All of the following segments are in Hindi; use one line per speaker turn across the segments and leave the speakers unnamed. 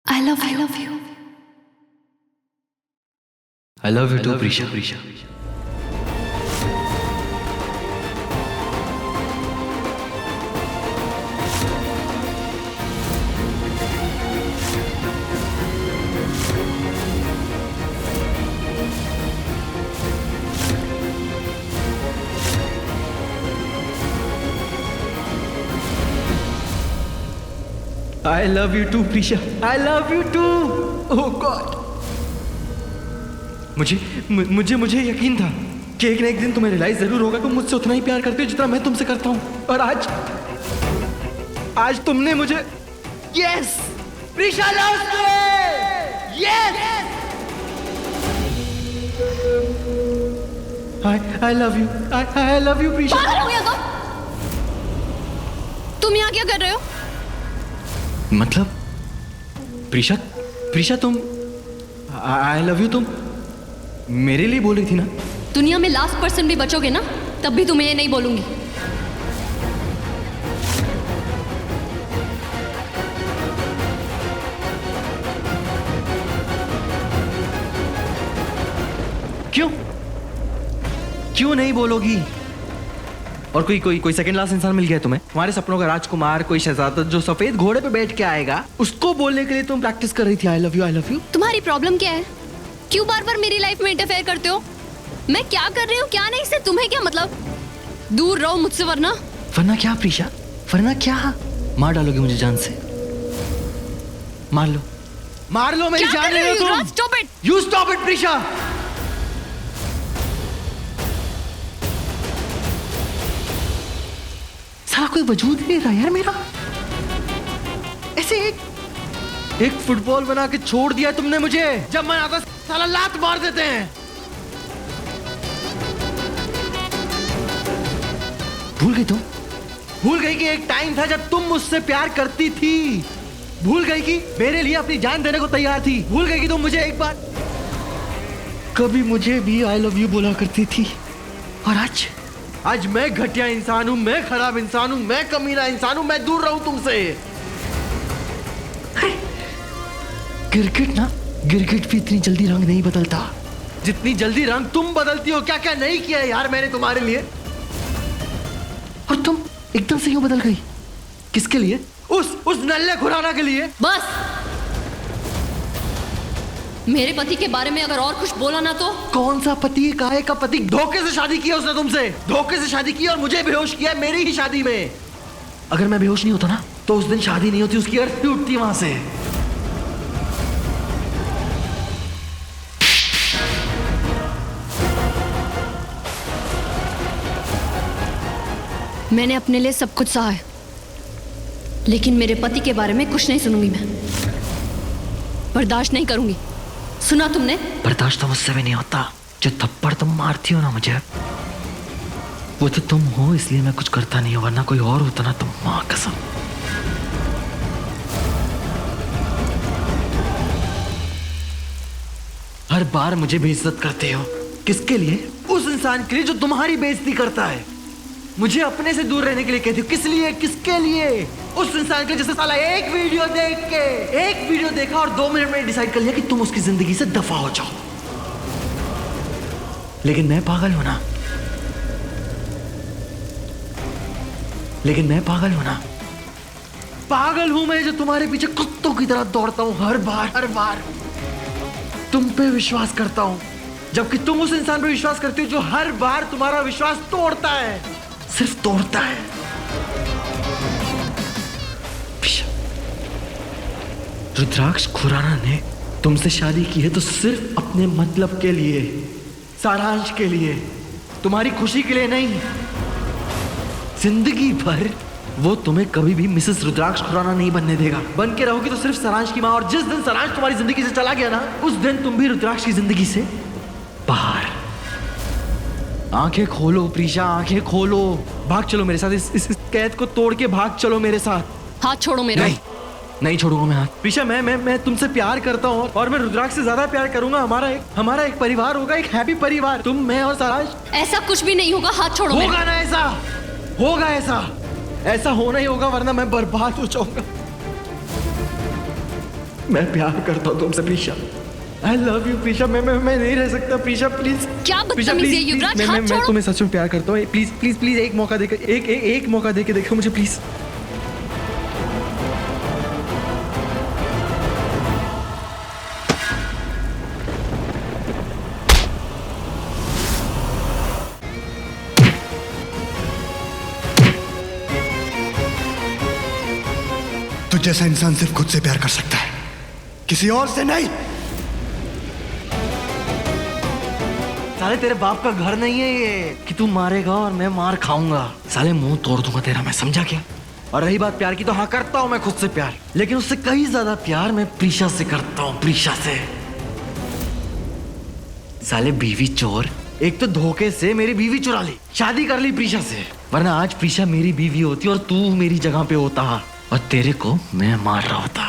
I love you.
I love you too, Prisha. I love you too, Prisha. I love you too. Oh God. मुझे यकीन था कि एक ना एक दिन तुम्हें रियलाइज जरूर होगा कि मुझसे उतना ही प्यार करते हो जितना मैं तुमसे करता हूँ। और आज तुमने मुझे yes Prisha loves me yes I love you Prisha.
पागल हो गया तुम यहाँ क्या कर रहे हो?
मतलब प्रिशा तुम आई लव यू तुम मेरे लिए बोल रही थी ना?
दुनिया में लास्ट पर्सन भी बचोगे ना तब भी तुम्हें ये नहीं बोलूंगी।
क्यों नहीं बोलोगी? और कोई सेकंड क्लास इंसान मिल गया तुम्हें? तुम्हारे सपनों का राजकुमार, कोई शहजादा जो सफेद घोड़े पे बैठ के आएगा, उसको बोलने के लिए तुम प्रैक्टिस कर रही थी आई लव यू।
तुम्हारी प्रॉब्लम क्या है? क्यों बार बार मेरी लाइफ में इंटरफेयर करते हो? मैं क्या कर रही हूँ क्या नहीं से तुम्हें क्या मतलब? दूर रहो मुझसे वरना
क्या प्रीशा? वरना क्या? मार डालोगे मुझे जान से? मार लो मेरी जान ले लो तुम।
Stop it!
You stop it Prisha. साला कोई वजूद नहीं रहा यार मेरा। ऐसे एक फुटबॉल बना के छोड़ दिया तुमने मुझे। जब मैं आता साला लात मार देते हैं। भूल गई कि एक टाइम था जब तुम मुझसे प्यार करती थी। भूल गई कि मेरे लिए अपनी जान देने को तैयार थी। भूल गई कि तुम मुझे एक बार कभी मुझे भी आई लव यू बोला करती थी। और आज मैं घटिया इंसान हूं, मैं खराब इंसान हूं, मैं कमीना इंसान हूं, मैं दूर रहूं तुमसे। गिरगिट भी इतनी जल्दी रंग नहीं बदलता जितनी जल्दी रंग तुम बदलती हो। क्या क्या नहीं किया यार मैंने तुम्हारे लिए। और तुम एकदम से क्यों बदल गई? किसके लिए? उस नल्ले खुराना के लिए।
बस मेरे पति के बारे में अगर और कुछ बोला ना तो।
कौन सा पति? काहे का पति? धोखे से शादी की उसने तुमसे। धोखे से शादी की और मुझे बेहोश किया मेरी ही शादी में। अगर मैं बेहोश नहीं होता ना तो उस दिन शादी नहीं होती, उसकी अर्थी उठती वहां से।
मैंने अपने लिए सब कुछ सहा है लेकिन मेरे पति के बारे में कुछ नहीं सुनूंगी। मैं बर्दाश्त नहीं करूंगी। सुना तुमने?
बर्दाश्त तो मुझसे भी नहीं होता। जो थप्पड़ तुम मारती हो ना मुझे, वो तो तुम हो इसलिए मैं कुछ करता नहीं हूं, वरना कोई और होता ना तुम। मां कसम। हर बार मुझे बेइज्जत करते हो। किसके लिए? उस इंसान के लिए जो तुम्हारी बेइज्जती करता है। मुझे अपने से दूर रहने के लिए कहती हो। किस लिए? किसके लिए? उस इंसान के लिए जिसने साला एक वीडियो देखा और 2 मिनट में डिसाइड कर लिया कि तुम उसकी जिंदगी से दफा हो जाओ। लेकिन मैं पागल हूं ना। पागल हूं मैं जो तुम्हारे पीछे कुत्तों की तरह दौड़ता हूं। हर बार तुम पे विश्वास करता हूं, जबकि तुम उस इंसान पे विश्वास करती हो जो हर बार तुम्हारा विश्वास तोड़ता है। सिर्फ तोड़ता है। रुद्राक्ष खुराना ने तुमसे शादी की है तो सिर्फ अपने मतलब के लिए, सारांश के लिए, तुम्हारी खुशी के लिए नहीं। जिंदगी भर वो तुम्हें कभी भी मिसेस रुद्राक्ष खुराना नहीं बनने देगा। बन के रहोगी तो सिर्फ सारांश की मां। और जिस दिन सारांश तुम्हारी जिंदगी से चला गया ना, उस दिन तुम भी रुद्राक्ष की जिंदगी से बाहर। आंखें खोलो प्रीशा, आंखें खोलो। भाग चलो मेरे साथ। इस कैद को तोड़ के भाग चलो मेरे साथ।
हाथ छोड़ो मेरा।
नहीं छोड़ूंगा मैं हाथ। प्रीशा मैं तुमसे प्यार करता हूँ और मैं रुद्राक्ष से ज्यादा प्यार करूंगा। हमारा एक परिवार होगा, एक हैप्पी परिवार। तुम, मैं और सारांश।
ऐसा कुछ भी नहीं होगा। हाथ छोड़ो।
होगा ना ऐसा? होगा ऐसा होना ही होगा, वरना मैं बर्बाद हो जाऊंगा। मैं प्यार करता हूँ तुमसे Prisha. I love you Prisha. मैं नहीं रह सकता प्रीशा, प्लीज।
क्या बदतमीजी है युवराज, हाथ
मैं
छोड़ो।
तुम्हें सच में प्यार करता हूँ। प्लीज प्लीज प्लीज एक मौका देकर एक मौका देके देखो मुझे प्लीज।
तो जैसा इंसान सिर्फ खुद से प्यार कर सकता है, किसी और से नहीं।
साले तेरे बाप का घर नहीं है ये कि तू मारेगा और मैं मार खाऊंगा। साले मुंह तोड़ दूंगा तेरा मैं, समझा क्या? और रही बात प्यार की, तो हाँ करता हूं मैं खुद से प्यार, लेकिन उससे कहीं ज्यादा प्यार मैं प्रीशा से करता हूं, प्रीशा से। साले बीवी चोर, एक तो धोखे से मेरी बीवी चुरा ली, शादी कर ली प्रीशा से, वरना आज प्रीशा मेरी बीवी होती और तू मेरी जगह पे होता और तेरे को मैं मार रहा होता।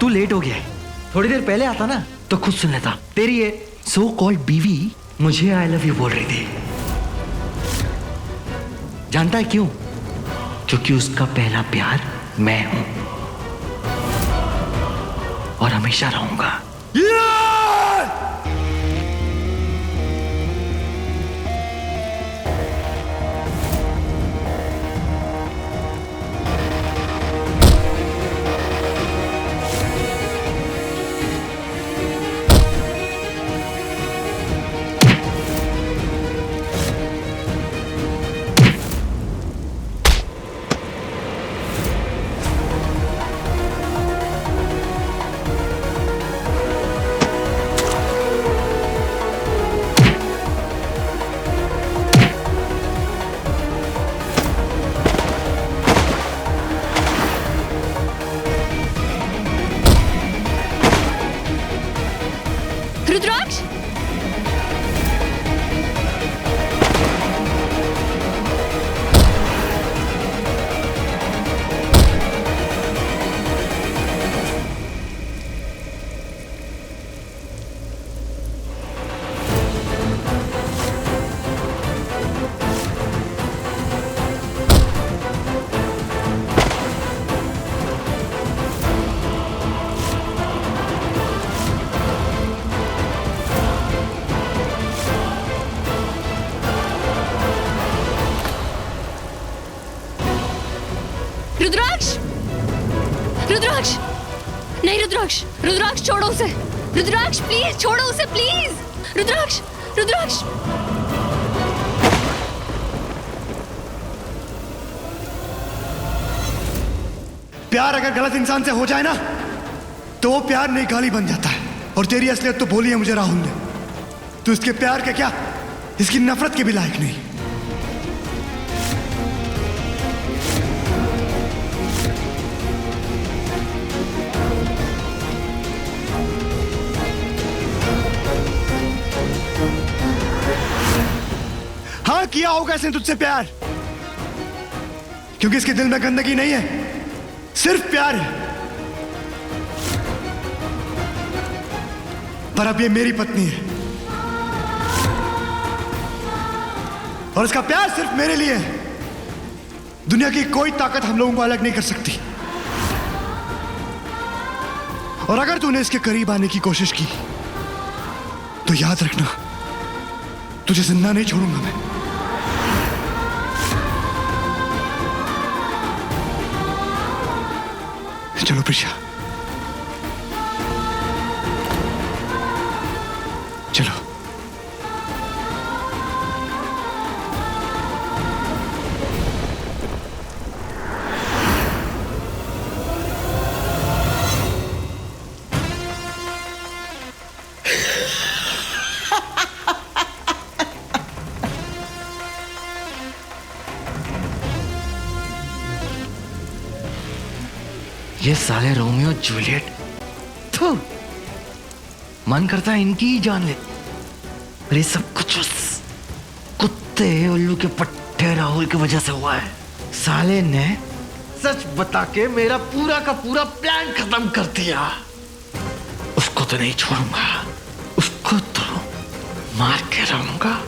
तू लेट हो गया है, थोड़ी देर पहले आता ना तो खुद सुन लेता। तेरी ये सो कॉल्ड बीवी मुझे आई लव यू बोल रही थी। जानता है क्यों? क्योंकि उसका पहला प्यार मैं हूं और हमेशा रहूंगा।
रुद्राक्ष, रुद्राक्ष, रुद्राक्ष, नहीं रुद्राक्ष, रुद्राक्ष छोड़ो उसे। रुद्राक्ष प्लीज छोड़ो उसे, प्लीज। रुद्राक्ष, रुद्राक्ष।
प्यार अगर गलत इंसान से हो जाए ना, तो वो प्यार निकाली बन जाता है। और तेरी असलियत तो बोली है मुझे राहुल ने। तू इसके प्यार के क्या, इसकी नफरत के भी लायक नहीं। हाँ किया होगा इसने तुझसे प्यार, क्योंकि इसके दिल में गंदगी नहीं है, सिर्फ प्यार है। पर अब ये मेरी पत्नी है और इसका प्यार सिर्फ मेरे लिए है। दुनिया की कोई ताकत हम लोगों को अलग नहीं कर सकती। और अगर तूने इसके करीब आने की कोशिश की तो याद रखना, तुझे जिंदा नहीं छोड़ूंगा मैं। चलो प्रीशा, चलो।
ये साले रोमियो जूलियट, थू, मन करता है इनकी ही जान ले। और ये सब कुछ उस कुत्ते उल्लू के पट्टे राहुल की वजह से हुआ है। साले ने सच बता के मेरा पूरा का पूरा प्लान खत्म कर दिया। उसको तो नहीं छोड़ूंगा, उसको तो मार के रहूंगा।